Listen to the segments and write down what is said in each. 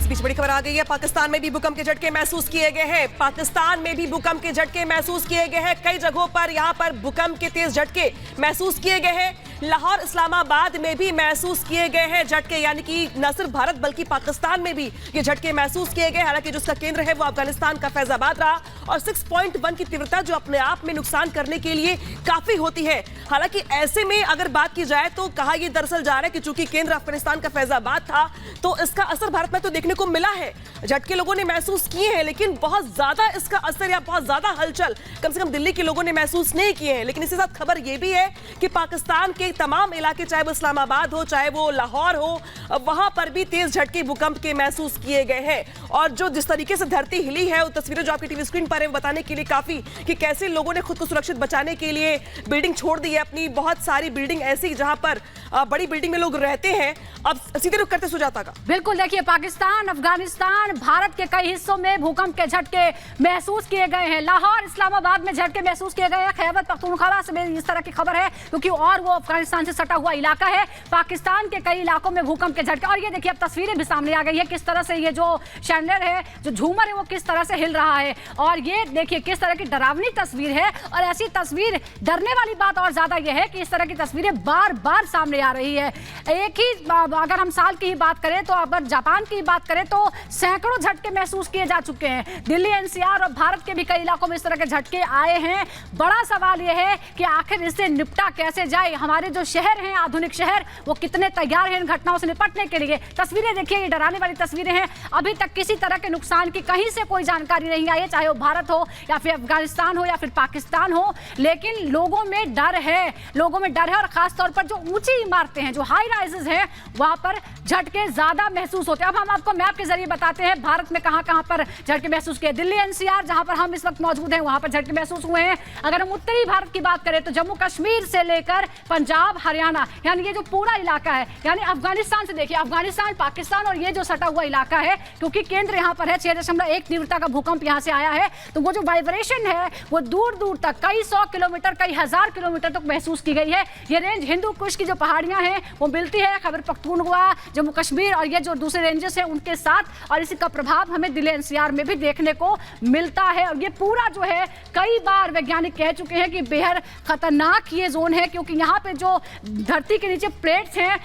इस बीच बड़ी खबर आ गई है, पाकिस्तान में भी भूकंप के झटके महसूस किए गए हैं। पाकिस्तान में भी भूकंप के झटके महसूस किए गए हैं। कई जगहों पर यहां पर भूकंप के तेज झटके महसूस किए गए हैं। लाहौर इस्लामाबाद में भी महसूस किए गए हैं झटके, यानी कि न सिर्फ भारत बल्कि पाकिस्तान में भी ये झटके महसूस किए गए। हालांकि जिसका केंद्र है वो अफगानिस्तान का फैजाबाद रहा और 6.1 की तीव्रता जो अपने आप में नुकसान करने के लिए काफी होती है। हालांकि ऐसे में अगर बात की जाए तो कहा यह दरअसल जा रहा है कि चूंकि केंद्र अफगानिस्तान का फैजाबाद था तो इसका असर भारत में तो देखने को मिला है। झटके लोगों ने महसूस किए हैं, लेकिन बहुत ज्यादा इसका असर या बहुत ज्यादा हलचल कम से कम दिल्ली के लोगों ने महसूस नहीं किए हैं। लेकिन इसके साथ खबर यह भी है कि पाकिस्तान के तमाम इलाके, चाहे वो इस्लामाबाद हो चाहे वो लाहौर हो, वहां पर भी तेज झटके भूकंप के महसूस किए गए हैं। और जो जिस तरीके से धरती हिली है, वो तस्वीरें जो आपकी टीवी स्क्रीन पर है, बताने के लिए काफी कि कैसे लोगों ने खुद को सुरक्षित बचाने के लिए बिल्डिंग छोड़ दी है अपनी। बहुत सारी बिल्डिंग ऐसी जहां पर बड़ी बिल्डिंग में लोग रहते हैं। अब सीधे रुख करते सुजाता का। बिल्कुल, देखिए पाकिस्तान, अफगानिस्तान, भारत के कई हिस्सों में भूकंप के झटके महसूस किए गए हैं। लाहौर, इस्लामाबाद में झटके महसूस किए गए हैं। खैबर पख्तूनख्वा से इस तरह की खबर है क्योंकि और वो अफगानिस्तान से सटा हुआ इलाका है। पाकिस्तान के कई इलाकों में भूकंप के झटके, और ये देखिए अब तस्वीरें भी सामने आ गई है किस तरह से ये जो शैंडलर है, जो झूमर है, वो किस तरह से हिल रहा है। और ये देखिए किस तरह की डरावनी तस्वीर है। और ऐसी तस्वीर, डरने वाली बात और ज्यादा यह है कि इस तरह की तस्वीरें बार बार सामने आ रही है। एक ही अगर हम साल की ही बात करें तो, अगर जापान की बात करें तो सैकड़ों झटके महसूस किए जा चुके हैं। दिल्ली, एनसीआर और भारत के भी कई इलाकों में इस तरह के झटके आए हैं। बड़ा सवाल यह है कि आखिर इससे निपटा कैसे जाए। हमारे जो शहर हैं, आधुनिक शहर, वो कितने तैयार हैं इन घटनाओं से निपटने के लिए। तस्वीरें देखिए, ये डराने वाली तस्वीरें हैं। अभी तक किसी तरह के नुकसान की कहीं से कोई जानकारी नहीं आई है, चाहे वो भारत हो या फिर अफगानिस्तान हो या फिर पाकिस्तान हो। लेकिन लोगों में डर है, लोगों में डर है। और खासतौर पर जो ऊंची इमारतें हैं, जो हाई राइजेस हैं, वहां पर झटके ज्यादा महसूस होते हैं। अब हम आपको मैप के जरिए बताते हैं भारत में कहां पर झटके महसूस किए। दिल्ली, एनसीआर, जहां पर हम इस वक्त मौजूद हैं, वहां पर झटके महसूस हुए हैं। अगर हम उत्तरी भारत की बात करें तो जम्मू कश्मीर से लेकर पंजाब, हरियाणा, यानी ये जो पूरा इलाका है, यानी अफगानिस्तान से देखिए, अफगानिस्तान, पाकिस्तान और ये जो सटा हुआ इलाका है, क्योंकि केंद्र यहां पर है, 6.1 तीव्रता का भूकंप यहां से आया है, तो वो जो वाइब्रेशन है वो दूर दूर तक, कई 100 किलोमीटर, कई हजार किलोमीटर तक महसूस की गई है। ये रेंज हिंदू कुश की जो पहाड़ियां हैं वो मिलती है खैबर पख्तूनख्वा, जम्मू कश्मीर और ये जो दूसरे रेंजेस हैं उनके साथ, और इसी का प्रभाव हमें दिल्ली एनसीआर में भी देखने को मिलता है। और ये पूरा जो है, कई बार वैज्ञानिक कह चुके हैं कि बेहद खतरनाक ये जोन है, क्योंकि यहाँ पे जो धरती के नीचे प्लेट्स हैं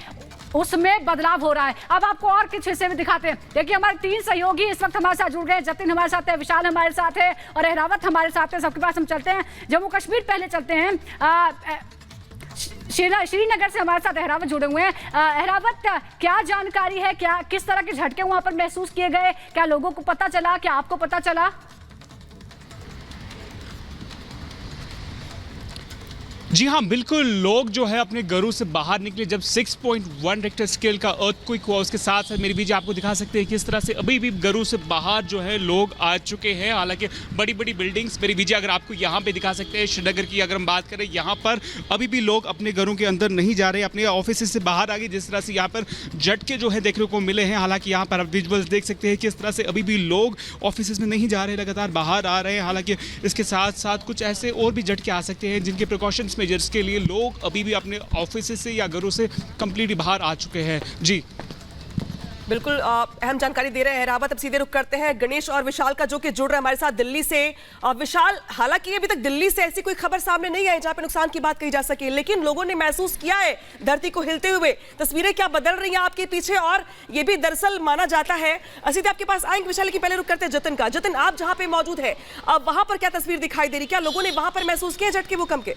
उसमें बदलाव हो रहा है। अब आपको और कुछ हिस्से में दिखाते हैं। देखिए हमारे 3 सहयोगी इस वक्त हमारे साथ जुड़ गए। जतिन हमारे साथ है, विशाल हमारे साथ है और अहरावत हमारे साथ है। सबके पास हम चलते हैं। जम्मू कश्मीर पहले चलते हैं। श्रीनगर से हमारे साथ अहरावत जुड़े हुए हैं। अहरावत, क्या जानकारी है, क्या किस तरह के झटके वहां पर महसूस किए गए? क्या लोगों को पता चला, क्या आपको पता चला? जी हाँ, बिल्कुल। लोग जो है अपने घरों से बाहर निकले जब 6.1 रिक्टर स्केल का अर्थक्वेक हुआ। उसके साथ मेरी बीजी आपको दिखा सकते हैं किस तरह से अभी भी घरों से बाहर जो है लोग आ चुके हैं। हालांकि बड़ी बड़ी बिल्डिंग्स, मेरी बीजी अगर आपको यहाँ पे दिखा सकते हैं, श्रीनगर की अगर हम बात करें, यहाँ पर अभी भी लोग अपने घरों के अंदर नहीं जा रहे, अपने ऑफिस से बाहर आ गए। जिस तरह से यहाँ पर झटके जो है देखने को मिले हैं। हालांकि यहाँ पर आप विजुअल्स देख सकते हैं किस तरह से अभी भी लोग ऑफिस में नहीं जा रहे, लगातार बाहर आ रहे हैं। हालांकि इसके साथ साथ कुछ ऐसे और भी झटके आ सकते हैं जिनके प्रिकॉशंस मेजर्स के लिए लोग अभी भी अपने ऑफिस से या घरों से कंप्लीटली बाहर आ चुके हैं। जी बिल्कुल, अहम जानकारी दे रहे हैं अहरावत। अब सीधे रुख करते हैं गणेश और विशाल का, जो कि जुड़ रहे हैं हमारे साथ दिल्ली से। विशाल, हालांकि अभी तक दिल्ली से ऐसी कोई खबर सामने नहीं आई जहां पे नुकसान की बात कही जा सके, लेकिन लोगों ने महसूस किया है धरती को हिलते हुए। तस्वीरें क्या बदल रही हैं आपके पीछे, और ये भी दरअसल माना जाता है। सीधे आपके पास आएंगे विशाल की, पहले रुख करते हैं जतिन का। जतिन, आप जहां पे मौजूद है, अब वहां पर क्या तस्वीर दिखाई दे रही? क्या लोगों ने वहां पर महसूस किया झटके भूकंप के?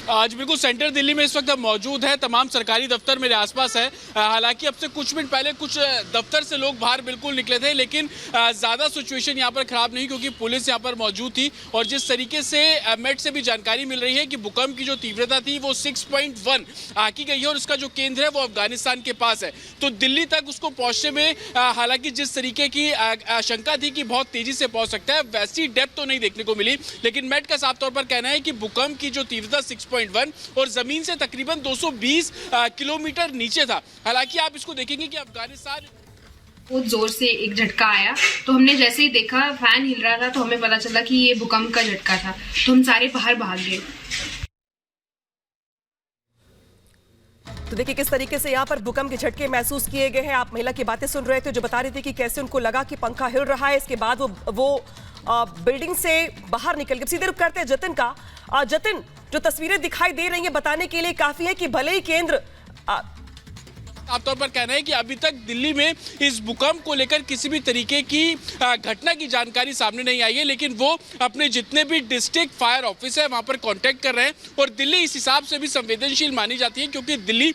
आज बिल्कुल सेंटर दिल्ली में इस वक्त मौजूद है। तमाम सरकारी दफ्तर मेरे आसपास है। हालांकि अब से कुछ मिनट पहले कुछ दफ्तर से लोग बाहर बिल्कुल निकले थे, लेकिन ज़्यादा सिचुएशन यहाँ पर ख़राब नहीं, क्योंकि पुलिस यहाँ पर मौजूद थी। और जिस तरीके से मेट से भी जानकारी मिल रही है कि भूकंप की जो तीव्रता थी वो 6.1 आंकी गई है और उसका जो केंद्र है वो अफगानिस्तान के पास है। तो दिल्ली तक उसको पहुँचने में हालांकि जिस तरीके की आशंका थी कि बहुत तेज़ी से पहुँच सकता है, वैसी डेप्थ तो नहीं देखने को मिली। लेकिन मेट का साफ तौर पर कहना है कि भूकंप की जो तीव्रता 6.1 और जमीन से तकरीबन 220 किलोमीटर नीचे था। हालांकि आप इसको देखेंगे कि अफगानिस्तान बहुत जोर से एक झटका आया, तो हमने जैसे ही देखा फैन हिल रहा था तो हमें पता चला कि ये भूकंप का झटका था, तो हम सारे बाहर भाग गए। तो देखिए किस तरीके से यहाँ पर भूकंप के झटके महसूस किए गए हैं। आप महिला की बातें सुन रहे थे जो बता रही थी कि कैसे उनको लगा कि पंखा हिल रहा है, इसके बाद वो बिल्डिंग से बाहर निकल के सीधे रुक करते हैं जतिन का। जतिन, जो तस्वीरें दिखाई दे रही हैं बताने के लिए काफी है कि भले ही केंद्र साफ तौर पर कहना है कि अभी तक दिल्ली में इस भूकंप को लेकर किसी भी तरीके की घटना की जानकारी सामने नहीं आई है, लेकिन वो अपने जितने भी डिस्ट्रिक्ट फायर ऑफिस है वहां पर कांटेक्ट कर रहे हैं। और दिल्ली इस हिसाब से भी संवेदनशील मानी जाती है क्योंकि दिल्ली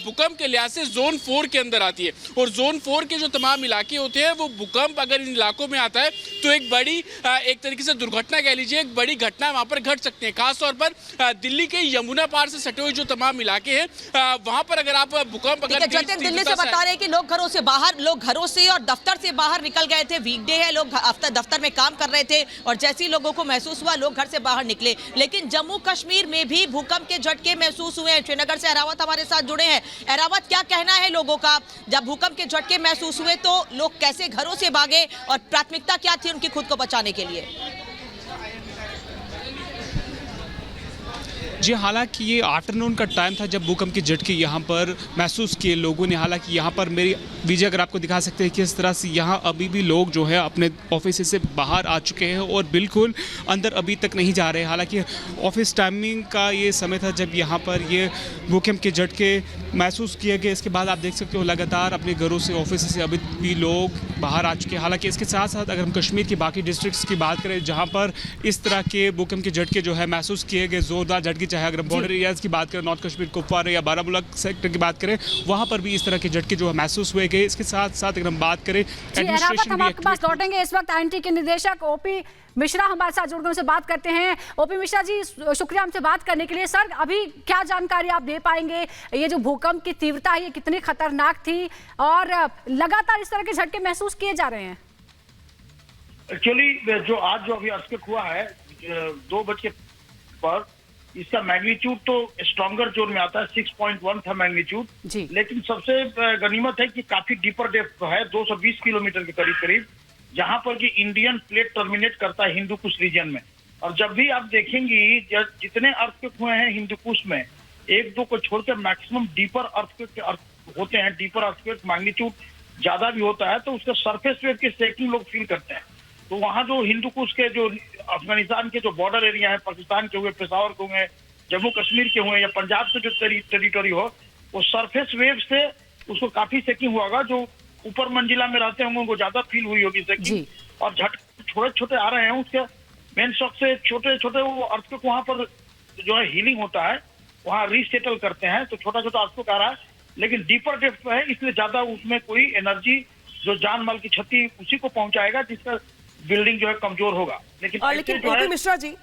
भूकंप के लिहाज से जोन 4 के अंदर आती है और जोन 4 के जो तमाम इलाके होते हैं वो भूकंप अगर इन इलाकों में आता है तो एक बड़ी एक तरीके से दुर्घटना कह लीजिए, एक बड़ी घटना वहां पर घट सकती है। खासतौर पर दिल्ली के यमुना पार से सटे हुए जो तमाम इलाके हैं वहां पर अगर आप भूकंप अगर जतिन, दिल्ली से बता रहे हैं कि लोग घरों से और दफ्तर से बाहर निकल गए थे। वीकडे है, लोग दफ्तर में काम कर रहे थे और जैसे ही लोगों को महसूस हुआ लोग घर से बाहर निकले। लेकिन जम्मू कश्मीर में भी भूकंप के झटके महसूस हुए हैं। श्रीनगर से अहरावत हमारे साथ जुड़े हैं। अहरावत, क्या कहना है लोगों का? जब भूकंप के झटके महसूस हुए तो लोग कैसे घरों से भागे और प्राथमिकता क्या थी उनकी खुद को बचाने के लिए? जी, हालांकि ये आफ्टरनून का टाइम था जब भूकंप के झटके यहाँ पर महसूस किए लोगों ने। हालांकि यहाँ पर मेरी विजय अगर आपको दिखा सकते हैं किस तरह से यहाँ अभी भी लोग जो है अपने ऑफिस से बाहर आ चुके हैं और बिल्कुल अंदर अभी तक नहीं जा रहे। हालांकि ऑफिस टाइमिंग का ये समय था जब यहाँ पर ये भूकंप के झटके महसूस किए गए। इसके बाद आप देख सकते हो लगातार अपने घरों से ऑफिस से अभी भी लोग बाहर आ चुके हैं। हालांकि इसके साथ साथ अगर हम कश्मीर के बाकी डिस्ट्रिक्ट्स की बात करें जहाँ पर इस तरह के भूकंप के झटके जो है महसूस किए गए, जोरदार झटके, चाहे अगर हम बॉर्डर एरियाज की बात करें, नॉर्थ कश्मीर, कुपवाड़ा या बारामूला सेक्टर की बात करें, वहां पर भी इस तरह के झटके जो है महसूस हुए गए। इसके साथ साथ अगर हम बात करें एडमिनिस्ट्रेशन, हम आपके पास लौटेंगे। इस वक्त एनटी के निदेशक ओपी मिश्रा हमारे साथ जुड़ गए, उनसे बात करते हैं। ओपी मिश्रा जी, शुक्रिया हमसे बात करने के लिए। सर, अभी क्या जानकारी आप दे पाएंगे? ये जो भूकंप की तीव्रता है ये कितनी खतरनाक थी और लगातार इस तरह के झटके महसूस किए जा रहे हैं? एक्चुअली जो अभी अर्थक्वेक हुआ है 2 बजे पर, इसका मैग्नीट्यूड तो स्ट्रॉन्गर जोन में आता है, 6.1 था मैग्नीट्यूड। लेकिन सबसे गनीमत है कि काफी डीपर डेप्थ है, 220 किलोमीटर के करीब, जहां पर कि इंडियन प्लेट टर्मिनेट करता है हिंदू कुश रीजन में। और जब भी आप देखेंगी जितने अर्थक्वेक हुए हैं हिंदू कुश में, 1-2 को छोड़कर मैक्सिमम डीपर अर्थक्वेक होते हैं। डीपर अर्थक्वेक मैग्नीट्यूड ज्यादा भी होता है तो उसका सरफेस वेव की शेकिंग लोग फील करते हैं। तो वहाँ जो हिंदू कुश के जो अफगानिस्तान के जो बॉर्डर एरिया है, पाकिस्तान के हुए, पेशावर के हुए, जम्मू कश्मीर के हुए या पंजाब के जो टेरिटोरी हो, वो सरफेस वेव से उसको काफी शेकिंग हुआ होगा। जो ऊपर मंजिला में रहते होंगे उनको ज्यादा फील हुई होगी शेकिंग। और झटके छोटे छोटे आ रहे हैं, उसके मेन शॉक से छोटे छोटे वो अर्थक्वेक वहाँ पर जो है हीलिंग होता है, वहाँ रीसेटल करते हैं। तो छोटा छोटा अर्थक्वेक आ रहा है लेकिन डीपर डेप्थ पे है, इसलिए ज्यादा उसमें कोई एनर्जी जो जान माल की क्षति उसी को पहुंचाएगा जिसका बिल्डिंग जो है कमजोर होगा। लेकिन ओपी मिश्रा जी,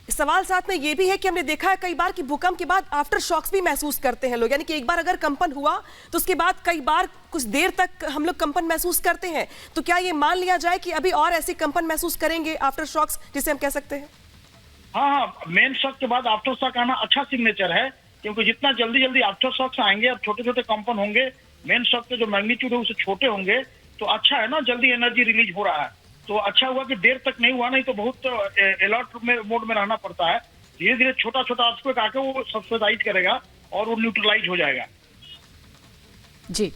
सवाल साथ में ये भी है कि हमने देखा है कई बार कि भूकंप के बाद आफ्टर शॉक्स भी महसूस करते हैं लोग, यानी कि एक बार अगर कंपन हुआ तो उसके बाद कई बार कुछ देर तक हम लोग कंपन महसूस करते हैं। तो क्या ये मान लिया जाए कि अभी और ऐसी कंपन महसूस करेंगे आफ्टर शॉक्स, जिसे हम कह सकते हैं? हाँ, मेन शॉक के बाद आफ्टर शॉक आना अच्छा सिग्नेचर है, क्योंकि जितना जल्दी आफ्टर शॉक्स आएंगे और छोटे छोटे कंपन होंगे, मेन शॉक के जो मैग्नीट्यूड है उससे छोटे होंगे, तो अच्छा है ना, जल्दी एनर्जी रिलीज हो रहा है। तो अच्छा हुआ कि देर तक नहीं हुआ, नहीं तो बहुत अलर्ट मोड में रहना पड़ता है। धीरे धीरे छोटा छोटा अर्थक्वेक आके वो सब्सिडाइज करेगा और वो न्यूट्रलाइज हो जाएगा। जी।